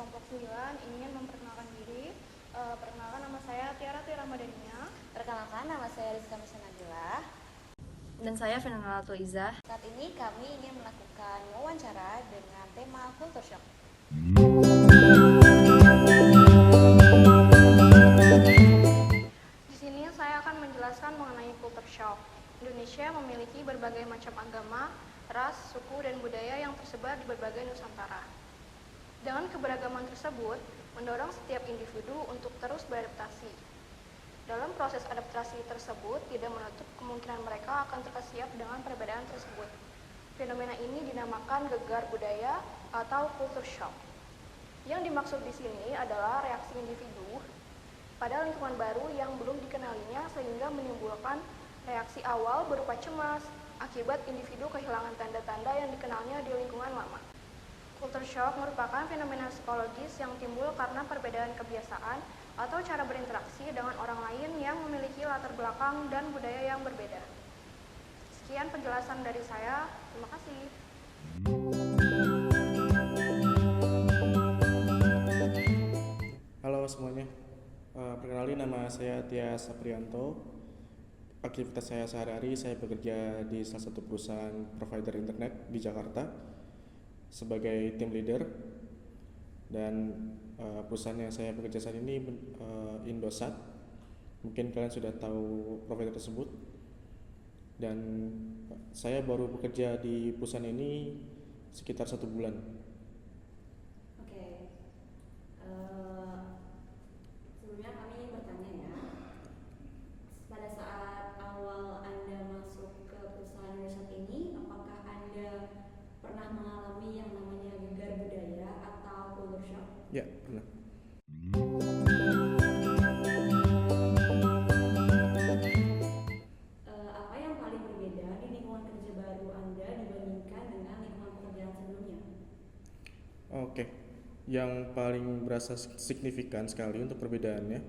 kelompok 9 ingin memperkenalkan diri. Perkenalkan, nama saya Tiara Ramadhania. Perkenalkan, nama saya Rizka Nabila. Dan saya Fenanala Tuizah. Saat ini kami ingin melakukan wawancara dengan tema culture shock. Di sini saya akan menjelaskan mengenai culture shock. Indonesia memiliki berbagai macam agama, ras, suku, dan budaya yang tersebar di berbagai Nusantara. Dengan keberagaman tersebut, mendorong setiap individu untuk terus beradaptasi. Dalam proses adaptasi tersebut, tidak menutup kemungkinan mereka akan terkesiap dengan perbedaan tersebut. Fenomena ini dinamakan gegar budaya atau culture shock. Yang dimaksud di sini adalah reaksi individu pada lingkungan baru yang belum dikenalinya sehingga menimbulkan reaksi awal berupa cemas akibat individu kehilangan tanda-tanda yang dikenalnya di lingkungan lama. Culture shock merupakan fenomena psikologis yang timbul karena perbedaan kebiasaan atau cara berinteraksi dengan orang lain yang memiliki latar belakang dan budaya yang berbeda. Sekian penjelasan dari saya. Terima kasih. Halo semuanya, perkenalkan nama saya Tias Aprianto. Aktivitas saya sehari-hari, saya bekerja di salah satu perusahaan provider internet di Jakarta sebagai team leader. Dan perusahaan yang saya bekerja saat ini Indosat. Mungkin kalian sudah tahu provider tersebut. Dan saya baru bekerja di perusahaan ini sekitar 1 bulan. Oke. Sebelumnya kami ingin bertanya ya. Pada saat awal Anda masuk ke perusahaan Indosat ini, apakah Anda pernah mengalami yang namanya gegar budaya atau culture shock? Ya, pernah. Apa yang paling berbeda di lingkungan kerja baru Anda dibandingkan dengan lingkungan pekerjaan sebelumnya? Oke, yang paling berasa signifikan sekali untuk perbedaannya,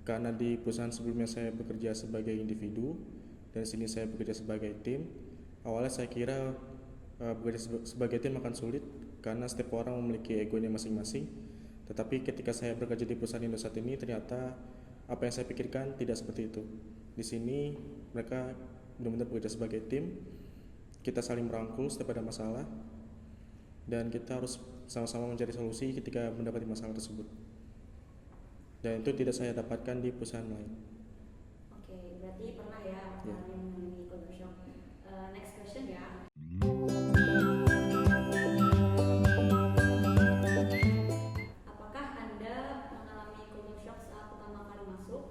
karena di perusahaan sebelumnya saya bekerja sebagai individu dan di sini saya bekerja sebagai tim. Awalnya saya kira bekerja sebagai tim akan sulit karena setiap orang memiliki egonya masing-masing. Tetapi ketika saya bekerja di perusahaan Indosat ini, ternyata apa yang saya pikirkan tidak seperti itu. Di sini mereka benar-benar bekerja sebagai tim. Kita saling merangkul setiap ada masalah dan kita harus sama-sama mencari solusi ketika mendapati masalah tersebut. Dan itu tidak saya dapatkan di perusahaan lain. Oke, berarti pernah ya mengalami culture shock. Next question ya. Apakah Anda mengalami culture shock saat pertama kali masuk?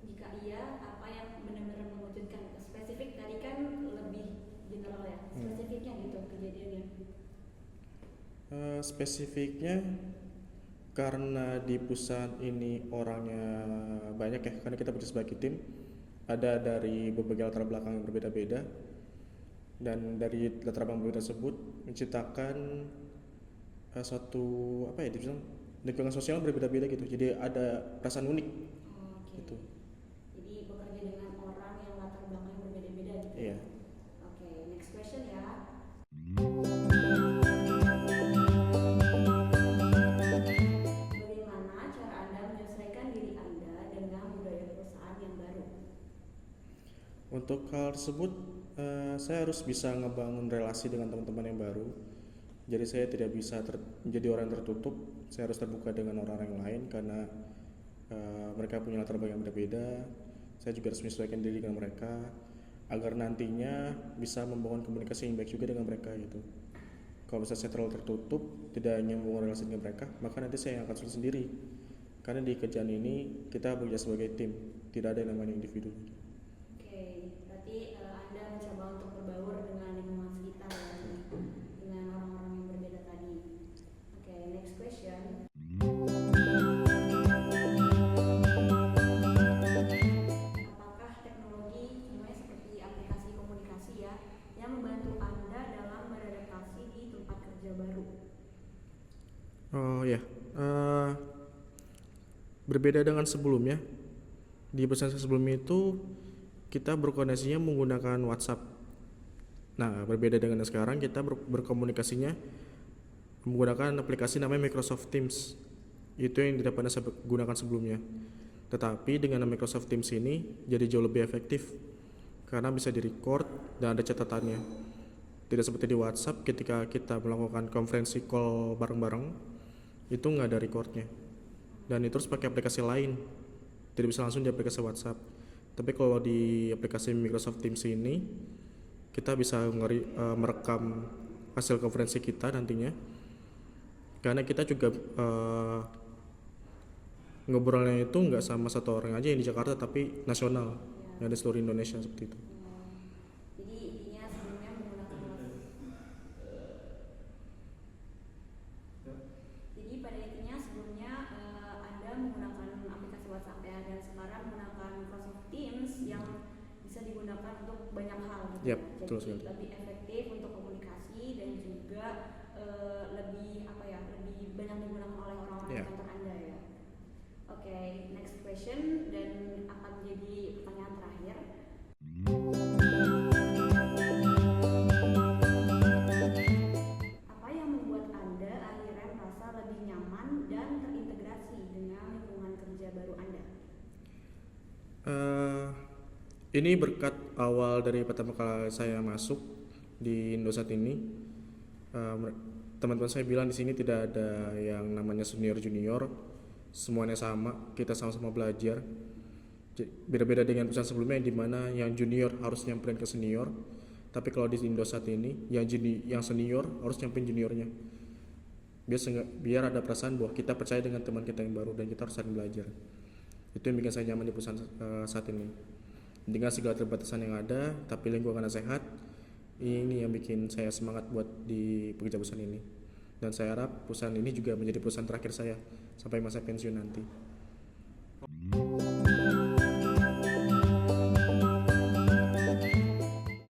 Jika iya, apa yang benar-benar mengejutkan? Spesifik tadi kan lebih general ya. Spesifiknya gitu kejadiannya. Spesifiknya karena di perusahaan ini orangnya banyak ya, karena kita bekerja sebagai tim, ada dari berbagai latar belakang yang berbeda-beda, dan dari latar belakang berbeda tersebut menciptakan suatu lingkungan sosial berbeda-beda gitu, jadi ada perasaan unik. Gitu. Jadi bekerja dengan orang yang latar belakangnya berbeda-beda gitu. Iya. Oke, next question ya. Bagaimana cara Anda menyesuaikan diri Anda dengan budaya perusahaan yang baru? Untuk hal tersebut, saya harus bisa ngebangun relasi dengan teman-teman yang baru. Jadi saya tidak bisa menjadi orang yang tertutup. Saya harus terbuka dengan orang-orang yang lain karena mereka punya latar belakang yang berbeda. Saya juga harus menyesuaikan diri dengan mereka agar nantinya bisa membangun komunikasi yang baik juga dengan mereka gitu. Kalau misalnya saya terlalu tertutup, tidak hanya membangun relasi dengan mereka, maka nanti saya akan sulit sendiri. Karena di kerjaan ini kita bekerja sebagai tim, tidak ada yang namanya individu. Oke, berarti Anda mencoba untuk berbaur dengan lingkungan sekitar ya, dengan orang-orang yang berbeda tadi. Oke, next question. Apakah teknologi semuanya seperti aplikasi komunikasi ya yang membantu Anda dalam beradaptasi di tempat kerja baru? Oh ya, berbeda dengan sebelumnya. Di perusahaan sebelumnya itu kita berkoordinasinya menggunakan WhatsApp. Nah, berbeda dengan sekarang kita berkomunikasinya menggunakan aplikasi namanya Microsoft Teams. Itu yang tidak pernah saya gunakan sebelumnya. Tetapi dengan Microsoft Teams ini jadi jauh lebih efektif karena bisa direcord dan ada catatannya. Tidak seperti di WhatsApp ketika kita melakukan konferensi call bareng-bareng, itu nggak ada recordnya. Dan itu harus pakai aplikasi lain, tidak bisa langsung di aplikasi WhatsApp. Tapi kalau di aplikasi Microsoft Teams ini, kita bisa merekam hasil konferensi kita nantinya. Karena kita juga ngobrolnya itu nggak sama satu orang aja yang di Jakarta, tapi nasional, yang di seluruh Indonesia seperti itu. Jadi intinya sebelumnya menggunakan Jadi pada intinya sebelumnya Anda menggunakan aplikasi WhatsApp ya, dan sekarang menggunakan Microsoft Teams yang bisa digunakan untuk banyak hal gitu. Yap, betul Jadi sekali. lebih efektif untuk komunikasi dan juga lebih lebih banyak digunakan oleh orang-orang Ya. di kantor Anda ya. Oke, next question dan akan menjadi pertanyaan terakhir. Apa yang membuat Anda akhirnya merasa lebih nyaman dan terintegrasi dengan lingkungan kerja baru Anda? Ini berkat awal dari pertama kali saya masuk di Indosat ini. Teman-teman saya bilang di sini tidak ada yang namanya senior junior, semuanya sama, kita sama-sama belajar. Beda-beda dengan perusahaan sebelumnya di mana yang junior harus nyamperin ke senior, tapi kalau di Indosat ini yang senior harus nyamperin juniornya. Biar ada perasaan bahwa kita percaya dengan teman kita yang baru dan kita harus saling belajar. Itu yang bikin saya nyaman di perusahaan saat ini. Dengan segala keterbatasan yang ada, tapi lingkungannya sehat, ini yang bikin saya semangat buat di bekerja perusahaan ini. Dan saya harap perusahaan ini juga menjadi perusahaan terakhir saya sampai masa pensiun nanti.